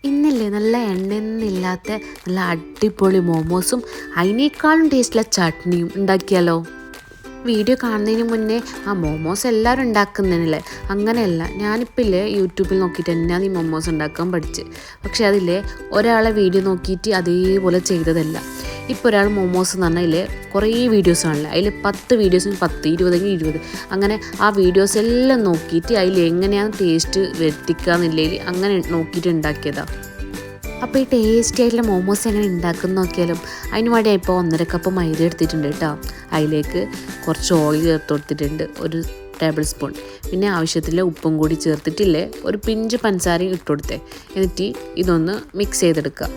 ഇന്നല്ലേ നല്ല എണ്ണയൊന്നുമില്ലാത്ത നല്ല അടിപൊളി മോമോസും അതിനേക്കാളും ടേസ്റ്റുള്ള ചട്നിയും ഉണ്ടാക്കിയാലോ? വീഡിയോ കാണുന്നതിന് മുന്നേ ആ മോമോസ് എല്ലാവരും ഉണ്ടാക്കുന്നതിനല്ലേ, അങ്ങനെയല്ല. ഞാനിപ്പോൾ ഇല്ലേ യൂട്യൂബിൽ നോക്കിയിട്ട് തന്നെയാണ് ഈ മോമോസ് ഉണ്ടാക്കാൻ പഠിച്ച്. പക്ഷേ അതില്ലേ ഒരാളെ വീഡിയോ നോക്കിയിട്ട് അതേപോലെ ചെയ്തതല്ല. ഇപ്പോൾ ഒരാൾ മോമോസ് എന്ന് പറഞ്ഞാൽ കുറേ വീഡിയോസ് ആണല്ലോ, അതിൽ 10 വീഡിയോസിന് 10, 20 അങ്ങനെ ആ വീഡിയോസ് എല്ലാം നോക്കിയിട്ട് അതിൽ എങ്ങനെയാണ് ടേസ്റ്റ് വരുത്തിക്കുക എന്നുള്ളതിൽ അങ്ങനെ നോക്കിയിട്ട് ഉണ്ടാക്കിയതാണ്. അപ്പോൾ ഈ ടേസ്റ്റി ആയിട്ടുള്ള മോമോസ് എങ്ങനെ ഉണ്ടാക്കുന്ന നോക്കിയാലും അതിന് വേണ്ടി ഇപ്പോൾ 1.5 കപ്പ് മൈദ എടുത്തിട്ടുണ്ട് കേട്ടോ. അതിലേക്ക് കുറച്ച് ഓയിൽ ചേർത്ത് കൊടുത്തിട്ടുണ്ട്, 1 ടേബിൾ സ്പൂൺ. പിന്നെ ആവശ്യത്തിലുള്ള ഉപ്പും കൂടി ചേർത്തിട്ടില്ലേ ഒരു പിഞ്ച് പഞ്ചസാരയും ഇട്ട് കൊടുത്തേ. എന്നിട്ട് ഇതൊന്ന് മിക്സ് ചെയ്തെടുക്കുക.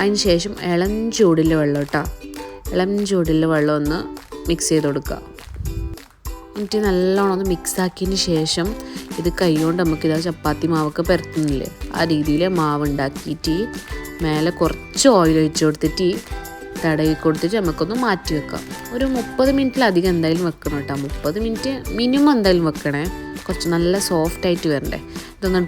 അതിന് ശേഷം ഇളം ചൂടിലെ വെള്ളം കേട്ടോ, ഇളം ചൂടിലെ വെള്ളം ഒന്ന് മിക്സ് ചെയ്ത് കൊടുക്കുക. എന്നിട്ട് നല്ലോണം ഒന്ന് മിക്സാക്കിയതിന് ശേഷം ഇത് കൈകൊണ്ട് നമുക്കിതാ ചപ്പാത്തി മാവൊക്കെ പരത്തുന്നില്ലേ ആ രീതിയിൽ മാവ് ഉണ്ടാക്കിയിട്ട് മേലെ കുറച്ച് ഓയിൽ ഒഴിച്ച് കൊടുത്തിട്ട് തടവി കൊടുത്തിട്ട് നമുക്കൊന്ന് മാറ്റി വെക്കാം. ഒരു 30 മിനിറ്റിലധികം എന്തായാലും വെക്കണം കേട്ടോ. 30 മിനിറ്റ് മിനിമം എന്തായാലും വെക്കണേ, കുറച്ച് നല്ല സോഫ്റ്റായിട്ട് വരണ്ടേ. ഇതൊന്ന്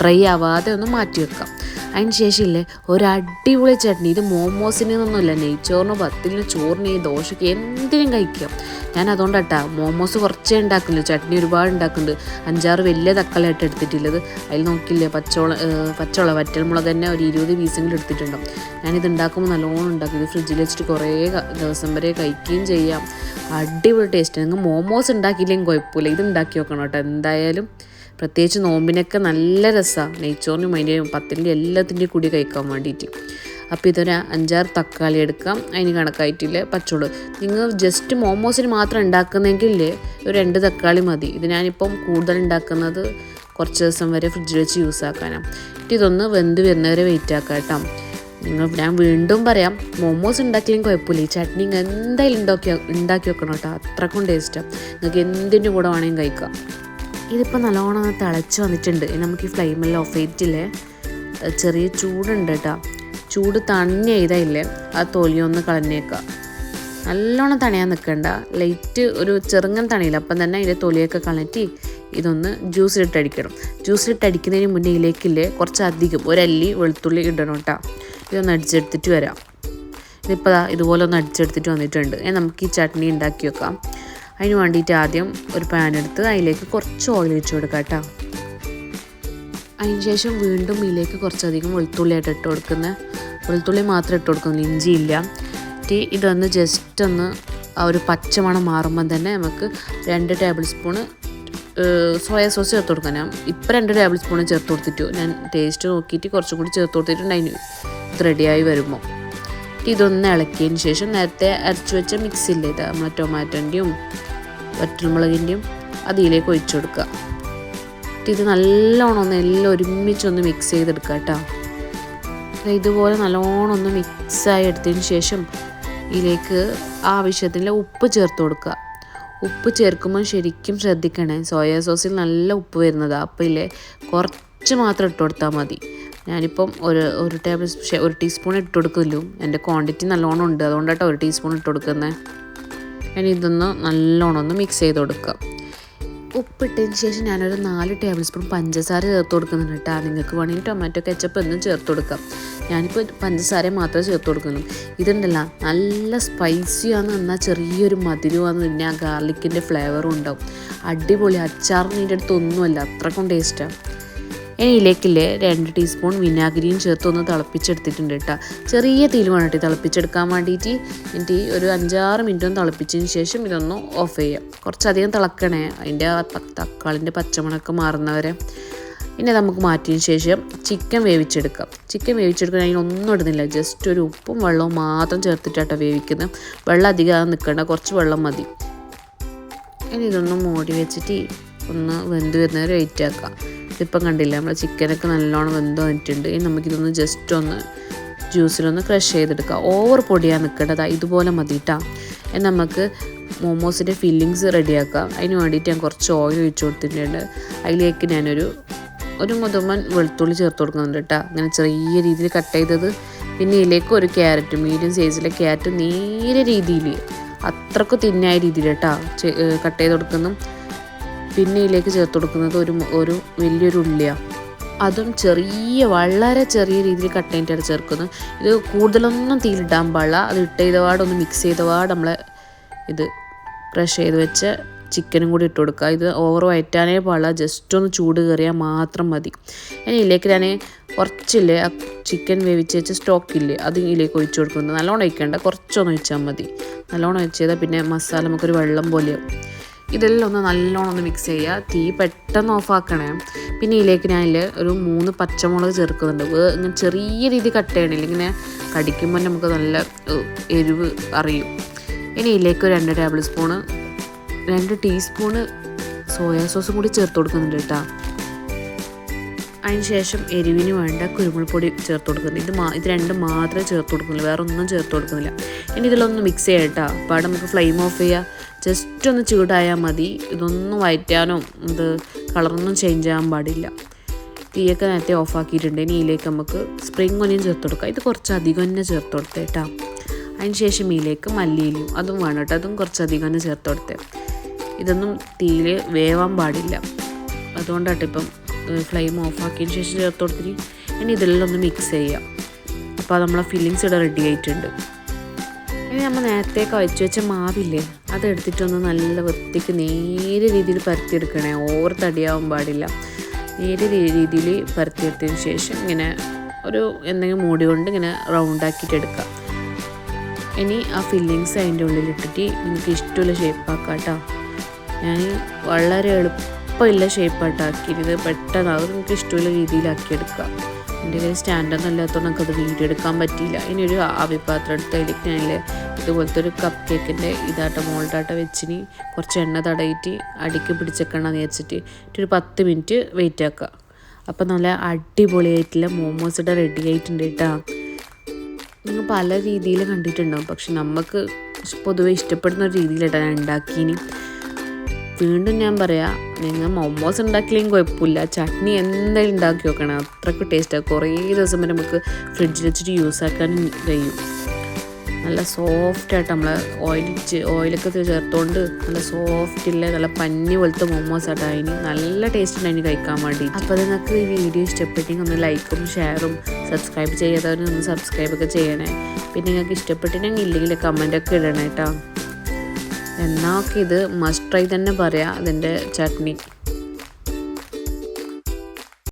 ഡ്രൈ ആവാതെ ഒന്ന് മാറ്റി വെക്കാം. അതിന് ശേഷം ഇല്ലേ ഒരു അടിപൊളി ചട്നി. ഇത് മോമോസിനൊന്നുമില്ല, നെയ്ച്ചോറിനോ പത്തിലിനോ ചോറിന് ദോശയ്ക്ക് എന്തിനും കഴിക്കാം. ഞാൻ അതുകൊണ്ടാട്ടാ മോമോസ് കുറച്ചേ ഉണ്ടാക്കുള്ളൂ, ചട്നി ഒരുപാട് ഉണ്ടാക്കുന്നുണ്ട്. 5-6 വലിയ തക്കാളിയായിട്ട് എടുത്തിട്ടുള്ളത്. അതിൽ നോക്കില്ലേ പച്ചമുളക് വറ്റൽമുളക് തന്നെ ഒരു 20 പീസെങ്കിലും എടുത്തിട്ടുണ്ടാവും. ഞാനിത് ഉണ്ടാക്കുമ്പോൾ നല്ലോണം ഉണ്ടാക്കും. ഇത് ഫ്രിഡ്ജിൽ വെച്ചിട്ട് കുറേ ദിവസം വരെ കഴിക്കുകയും ചെയ്യാം. അടിപൊളി ടേസ്റ്റ്. നിങ്ങൾ മോമോസ് ഉണ്ടാക്കിയില്ലെങ്കിൽ കുഴപ്പമില്ല, ഇത് ഉണ്ടാക്കി വെക്കണം കേട്ടോ എന്തായാലും. പ്രത്യേകിച്ച് നോമ്പിനൊക്കെ നല്ല രസമാണ്, നെയ്ച്ചോറിനും അതിൻ്റെയും പത്തിൻ്റെ എല്ലാത്തിൻ്റെയും കൂടി കഴിക്കാൻ വേണ്ടിയിട്ട്. അപ്പോൾ ഇതൊരു 5-6 തക്കാളി എടുക്കാം, അതിന് കണക്കായിട്ടില്ലേ പച്ചമുളക്. നിങ്ങൾ ജസ്റ്റ് മോമോസിന് മാത്രം ഉണ്ടാക്കുന്നെങ്കിൽ ഒരു 2 തക്കാളി മതി. ഇത് ഞാനിപ്പം കൂടുതൽ ഉണ്ടാക്കുന്നത് കുറച്ച് ദിവസം വരെ ഫ്രിഡ്ജിൽ വെച്ച് യൂസ് ആക്കാനാണ്. ഇതൊന്ന് വെന്ത് വരുന്നവരെ വെയിറ്റ് ആക്കാം കേട്ടോ. ഞാൻ വീണ്ടും പറയാം, മോമോസ് ഉണ്ടാക്കിയെങ്കിലും കുഴപ്പമില്ല, ഈ ചട്നി എന്തായാലും ഉണ്ടാക്കി വെക്കണം കേട്ടോ. അത്രക്കും ടേസ്റ്റാണ്, നിങ്ങൾക്ക് എന്തിൻ്റെ കൂടെ വേണമെങ്കിലും കഴിക്കാം. ഇതിപ്പോൾ നല്ലോണം തിളച്ച് വന്നിട്ടുണ്ട്. നമുക്ക് ഈ ഫ്ലെയിമെല്ലാം ഓഫ് ചെയ്തിട്ടില്ലേ, ചെറിയ ചൂടുണ്ട് കേട്ടോ. ചൂട് തണി ചെയ്തായില്ലേ ആ തൊലിയൊന്ന് കളഞ്ഞേക്കാം. നല്ലോണം തണിയാൻ നിൽക്കണ്ട, ലൈറ്റ് ഒരു ചെറുങ്ങൻ തണിയില്ല. അപ്പം തന്നെ അതിൻ്റെ തൊലിയൊക്കെ കളഞ്ഞിട്ട് ഇതൊന്ന് ജ്യൂസിലിട്ടടിക്കണം. ജ്യൂസിലിട്ടടിക്കുന്നതിന് മുന്നേ ഇതിലേക്കില്ലേ കുറച്ചധികം 1 അല്ലി വെളുത്തുള്ളി ഇടണം കേട്ടോ. ഇതൊന്ന് അടിച്ചെടുത്തിട്ട് വരാം. ഇതിപ്പോൾ ഇതുപോലെ ഒന്ന് അടിച്ചെടുത്തിട്ട് വന്നിട്ടുണ്ട്. നമുക്ക് ഈ ചട്നി ഉണ്ടാക്കി വെക്കാം. അതിന് വേണ്ടിയിട്ട് ആദ്യം ഒരു പാൻ എടുത്ത് അതിലേക്ക് കുറച്ച് ഓയിൽ ഒഴിച്ച് കൊടുക്കാം കേട്ടോ. അതിന് ശേഷം വീണ്ടും ഇതിലേക്ക് കുറച്ചധികം വെളുത്തുള്ളിയായിട്ട് ഇട്ട് കൊടുക്കുന്നത്. വെളുത്തുള്ളി മാത്രം ഇട്ട് കൊടുക്കുന്നില്ല, ഇഞ്ചിയില്ല. ഇതൊന്ന് ജസ്റ്റ് ഒന്ന് ആ ഒരു പച്ചമണം മാറുമ്പം തന്നെ നമുക്ക് 2 ടേബിൾ സ്പൂണ് സോയ സോസ് ചേർത്ത് കൊടുക്കാം. ഞാൻ ഇപ്പം 2 ടേബിൾ സ്പൂണ് ചേർത്ത് കൊടുത്തിട്ടു. ഞാൻ ടേസ്റ്റ് നോക്കിയിട്ട് കുറച്ചും കൂടി ചേർത്ത് കൊടുത്തിട്ടുണ്ടായിരുന്നു. ഇത് റെഡിയായി വരുമ്പോൾ ഇതൊന്ന് ഇളക്കിയതിന് ശേഷം നേരത്തെ അരച്ച് വെച്ച മിക്സിയില്ലേ ഇത് നമ്മളെ ടൊമാറ്റോൻ്റെയും വറ്റൽമുളകിൻ്റെയും അതിലേക്ക് ഒഴിച്ചു കൊടുക്കുക. ഇത് നല്ലോണം ഒന്ന് എല്ലാം ഒരുമിച്ചൊന്ന് മിക്സ് ചെയ്തെടുക്കുക കേട്ടോ. ഇതുപോലെ നല്ലോണം ഒന്ന് മിക്സായി എടുത്തതിന് ശേഷം ഇതിലേക്ക് ആവശ്യത്തിനുള്ള ഉപ്പ് ചേർത്ത് കൊടുക്കുക. ഉപ്പ് ചേർക്കുമ്പോൾ ശരിക്കും ശ്രദ്ധിക്കണേ, സോയാ സോസിൽ നല്ല ഉപ്പ് വരുന്നതാണ്. അപ്പോൾ ഇല്ലേ കുറച്ച് മാത്രം ഇട്ട് കൊടുത്താൽ മതി. ഞാനിപ്പം ഒരു ടീസ്പൂൺ ഇട്ട് കൊടുക്കുമല്ലോ, എൻ്റെ ക്വാണ്ടിറ്റി നല്ലോണം ഉണ്ട്, അതുകൊണ്ടാട്ടോ 1 ടീസ്പൂൺ ഇട്ട് കൊടുക്കുന്നത്. ഇനി ഇതൊന്ന് നല്ലോണം ഒന്ന് മിക്സ് ചെയ്ത് കൊടുക്കുക. ഉപ്പിട്ടതിന് ശേഷം ഞാനൊരു 4 ടേബിൾ സ്പൂൺ പഞ്ചസാര ചേർത്ത് കൊടുക്കുന്നുണ്ട് കേട്ടോ. നിങ്ങൾക്ക് വേണമെങ്കിൽ ടൊമാറ്റോ കെച്ചപ്പ് എന്നും ചേർത്ത് കൊടുക്കാം. ഞാനിപ്പോൾ പഞ്ചസാര മാത്രമേ ചേർത്ത് കൊടുക്കുന്നു. ഇതുണ്ടല്ലോ നല്ല സ്പൈസിയാന്ന്, എന്നാൽ ചെറിയൊരു മധുരമാണെന്ന്, പിന്നെ ആ ഗാർലിക്കിൻ്റെ ഫ്ലേവറും ഉണ്ടാവും. അടിപൊളി. അച്ചാറിന് ഇതിൻ്റെ അടുത്തൊന്നുമല്ല, അത്രക്കും ടേസ്റ്റാണ്. ഇനി ഇതിലേക്കില്ലേ 2 ടീസ്പൂൺ വിനാഗിരിയും ചേർത്തൊന്ന് തിളപ്പിച്ചെടുത്തിട്ടുണ്ട് കേട്ടോ. ചെറിയ തീയിൽ വേണ്ടിയിട്ട് തിളപ്പിച്ചെടുക്കാൻ വേണ്ടിയിട്ട്. എന്നിട്ട് ഒരു 5-6 മിനിറ്റ് ഒന്ന് തിളപ്പിച്ചതിന് ശേഷം ഇതൊന്ന് ഓഫ് ചെയ്യാം. കുറച്ചധികം തിളക്കണേ, അതിൻ്റെ തക്കാളിൻ്റെ പച്ചമണമൊക്കെ മാറുന്നവരെ. പിന്നെ നമുക്ക് മാറ്റിയതിന് ശേഷം ചിക്കൻ വേവിച്ചെടുക്കാം. ചിക്കൻ വേവിച്ചെടുക്കാൻ അതിനൊന്നും ഇടുന്നില്ല, ജസ്റ്റ് ഒരു ഉപ്പും വെള്ളവും മാത്രം ചേർത്തിട്ടാട്ടോ വേവിക്കുന്നത്. വെള്ളം അധികം നിൽക്കേണ്ട, കുറച്ച് വെള്ളം മതി. ഇനി ഇതൊന്ന് മൂടി വെച്ചിട്ട് ഒന്ന് വെന്ത് വരുന്നവരെ വെയിറ്റ് ആക്കാം. ഇതിപ്പം കണ്ടില്ല, നമ്മൾ ചിക്കനൊക്കെ നല്ലോണം വെന്ത് വന്നിട്ടുണ്ട്. ഇനി നമുക്കിതൊന്ന് ജസ്റ്റ് ഒന്ന് ജ്യൂസിലൊന്ന് ക്രഷ് ചെയ്തെടുക്കാം. ഓവർ പൊടിയാൻ നിൽക്കേണ്ടത്, ഇതുപോലെ മതി കേട്ടോ. ഇനി നമുക്ക് മോമോസിൻ്റെ ഫില്ലിങ്സ് റെഡിയാക്കാം. അതിന് വേണ്ടിയിട്ട് ഞാൻ കുറച്ച് ഓയിൽ ഒഴിച്ച് കൊടുത്തിട്ടുണ്ട്. അതിലേക്ക് ഞാനൊരു മുതുമൻ വെളുത്തുള്ളി ചേർത്ത് കൊടുക്കുന്നുണ്ട് കേട്ടോ, അങ്ങനെ ചെറിയ രീതിയിൽ കട്ട് ചെയ്തത്. പിന്നെ ഇതിലേക്ക് ഒരു ക്യാരറ്റ്, മീഡിയം സൈസിലെ ക്യാരറ്റ് നേരെ രീതിയിൽ, അത്രക്ക് തിന്നായ രീതിയിൽ കേട്ടോ കട്ട് ചെയ്ത് കൊടുക്കുന്നു. പിന്നെ ഇതിലേക്ക് ചേർത്ത് കൊടുക്കുന്നത് ഒരു വലിയൊരു ഉള്ളിയാണ്. അതും വളരെ ചെറിയ രീതിയിൽ കട്ട് ചെയ്തിട്ടാണ് ചേർക്കുന്നത്. ഇത് കൂടുതലൊന്നും തീയിലിടാൻ പാടില്ല. അത് ഇട്ട് ചെയ്തപാടൊന്ന് മിക്സ് ചെയ്തപാട് നമ്മൾ ഇത് ക്രഷ് ചെയ്ത് വെച്ച ചിക്കനും കൂടി ഇട്ട് കൊടുക്കുക. ഇത് ഓവർ വയറ്റാനേ പാടില്ല, ജസ്റ്റ് ഒന്ന് ചൂട് കയറിയാൽ മാത്രം മതി. ഇനി ഇതിലേക്ക് ഞാൻ കുറച്ചില്ലേ ആ ചിക്കൻ വേവിച്ച് വെച്ച സ്റ്റോക്കില്ലേ അത് ഇതിലേക്ക് ഒഴിച്ചു കൊടുക്കുന്നത്. നല്ലോണം ഒഴിക്കേണ്ട, കുറച്ചൊന്ന് ഒഴിച്ചാൽ മതി. നല്ലോണം ഒഴിച്ച് ചെയ്താൽ പിന്നെ മസാല നമുക്കൊരു വെള്ളം പോലെയാവും. ഇതെല്ലാം ഒന്ന് നല്ലോണം ഒന്ന് മിക്സ് ചെയ്യുക. തീ പെട്ടെന്ന് ഓഫാക്കണേ. പിന്നെ ഇതിലേക്ക് ഞാൻ ഒരു 3 പച്ചമുളക് ചേർക്കുന്നുണ്ട്. ഇങ്ങനെ ചെറിയ രീതിയിൽ കട്ട് ചെയ്യണില്ല, ഇങ്ങനെ കടിക്കുമ്പോൾ നമുക്ക് നല്ല എരിവ് അറിയും. ഇനി ഇതിലേക്ക് 2 ടീസ്പൂണ് സോയാ സോസും കൂടി ചേർത്ത് കൊടുക്കുന്നുണ്ട് കേട്ടോ. അതിന് ശേഷം എരിവിന് വേണ്ട കുരുമുളക് പൊടി ചേർത്ത് കൊടുക്കുന്നുണ്ട്. ഇത് രണ്ടും മാത്രമേ ചേർത്ത് കൊടുക്കുന്നില്ല, വേറെ ഒന്നും ചേർത്ത് കൊടുക്കുന്നില്ല. ഇനി ഇതിലൊന്ന് മിക്സ് ചെയ്യാം കേട്ടോ. അപ്പോൾ അവിടെ നമുക്ക് ഫ്ലെയിം ഓഫ് ചെയ്യുക. ജസ്റ്റ് ഒന്ന് ചൂടായാൽ മതി. ഇതൊന്നും വയറ്റാനോ ഇത് കളറൊന്നും ചേഞ്ച് ചെയ്യാൻ പാടില്ല. തീയൊക്കെ നേരത്തെ ഓഫാക്കിയിട്ടുണ്ട്. ഇനി ഇതിലേക്ക് നമുക്ക് സ്പ്രിംഗ് ഒനിയൻ ചേർത്ത് കൊടുക്കാം. ഇത് കുറച്ചധികം തന്നെ ചേർത്ത് കൊടുത്തേ കേട്ടോ. അതിന് ശേഷം ഇതിലേക്ക് മല്ലിയിലും അതും വേണം കേട്ടോ. അതും കുറച്ചധികം തന്നെ ചേർത്ത് കൊടുത്തേ. ഇതൊന്നും തീയിൽ വേവാൻ പാടില്ല, അതുകൊണ്ടാട്ടോ ഇപ്പം ഫ്ലെയിം ഓഫാക്കിയതിന് ശേഷം ചേർത്ത് കൊടുത്തിട്ട്. ഇനി ഇതെല്ലാം ഒന്ന് മിക്സ് ചെയ്യാം. അപ്പോൾ നമ്മളെ ഫില്ലിങ്സ് ഇവിടെ റെഡി ആയിട്ടുണ്ട്. ഇനി നമ്മൾ നേരത്തെ കുഴച്ച് വെച്ച മാവില്ലേ അതെടുത്തിട്ടൊന്ന് നല്ല വൃത്തിക്ക് നേരെ രീതിയിൽ പരത്തിയെടുക്കണേ. ഓവർ തടിയാവാൻ പാടില്ല. നേരെ രീതിയിൽ പരത്തിയെടുത്തതിന് ശേഷം ഇങ്ങനെ ഒരു എന്തെങ്കിലും മൂടി കൊണ്ട് ഇങ്ങനെ റൗണ്ടാക്കിയിട്ട് എടുക്കാം. ഇനി ആ ഫില്ലിങ്സ് അതിൻ്റെ ഉള്ളിലിട്ടിട്ട് നിങ്ങൾക്ക് ഇഷ്ടമുള്ള ഷേപ്പാക്കാം കേട്ടോ. ഞാൻ വളരെ എളുപ്പമുള്ള ഷേപ്പായിട്ടാക്കിയത്. പെട്ടെന്നാകും നിങ്ങൾക്ക് ഇഷ്ടമുള്ള രീതിയിലാക്കിയെടുക്കാം. എൻ്റെ കയ്യിൽ സ്റ്റാൻഡൊന്നും ഇല്ലാത്തതുകൊണ്ട് നമുക്കത് വീഡിയോ എടുക്കാൻ പറ്റിയില്ല. ഇനി ഒരു ആവിപാത്രം എടുത്ത് അതിലേക്ക് ഞാൻ ഇതുപോലത്തെ ഒരു കപ്പ് കേക്കിൻ്റെ മോൾഡാട്ട വെച്ചിന് കുറച്ച് എണ്ണ തടയിട്ട് അടിക്ക് പിടിച്ചേക്കണമെന്ന് വിചാരിച്ചിട്ട് ഒരു 10 മിനിറ്റ് വെയിറ്റ് ആക്കുക. അപ്പോൾ നല്ല അടിപൊളിയായിട്ടുള്ള മോമോസ് ഇവിടെ റെഡി ആയിട്ടുണ്ട് കേട്ടോ. നിങ്ങൾ പല രീതിയിൽ കണ്ടിട്ടുണ്ടാവും, പക്ഷെ നമുക്ക് പൊതുവെ ഇഷ്ടപ്പെടുന്ന ഒരു രീതിയിലായിട്ടാണ് ഞാൻ ഉണ്ടാക്കിയിന്. വീണ്ടും ഞാൻ പറയാം, നിങ്ങൾ മോമോസ് ഉണ്ടാക്കിയില്ലെങ്കിൽ കുഴപ്പമില്ല, ചട്നി എന്തായാലും ഉണ്ടാക്കി നോക്കണം. അത്രയ്ക്ക് ടേസ്റ്റാണ്. കുറേ ദിവസം വരെ നമുക്ക് ഫ്രിഡ്ജിൽ വെച്ചിട്ട് യൂസ് ആക്കാനും കഴിയും. നല്ല സോഫ്റ്റായിട്ട് നമ്മൾ ഓയിലൊക്കെ ചേർത്തുകൊണ്ട് നല്ല സോഫ്റ്റില്ല നല്ല പഞ്ഞി പോലത്തെ മോമോസ് ആട്ടോ. അതിന് നല്ല ടേസ്റ്റ് ഉണ്ടായിന് കഴിക്കാൻ വേണ്ടി. അപ്പോൾ നിങ്ങൾക്ക് ഈ വീഡിയോ ഇഷ്ടപ്പെട്ടെങ്കിൽ ഒന്ന് ലൈക്കും ഷെയറും സബ്സ്ക്രൈബ് ചെയ്യാത്തവരൊന്ന് സബ്സ്ക്രൈബൊക്കെ ചെയ്യണേ. പിന്നെ നിങ്ങൾക്ക് ഇഷ്ടപ്പെട്ടിട്ടുണ്ടെങ്കിൽ ഇല്ലെങ്കിൽ കമൻറ്റൊക്കെ ഇടണേ കേട്ടോ. എന്നാൽ ഇത് മസ്റ്റ് ട്രൈ തന്നെ പറയാം ഇതിൻ്റെ ചട്നി.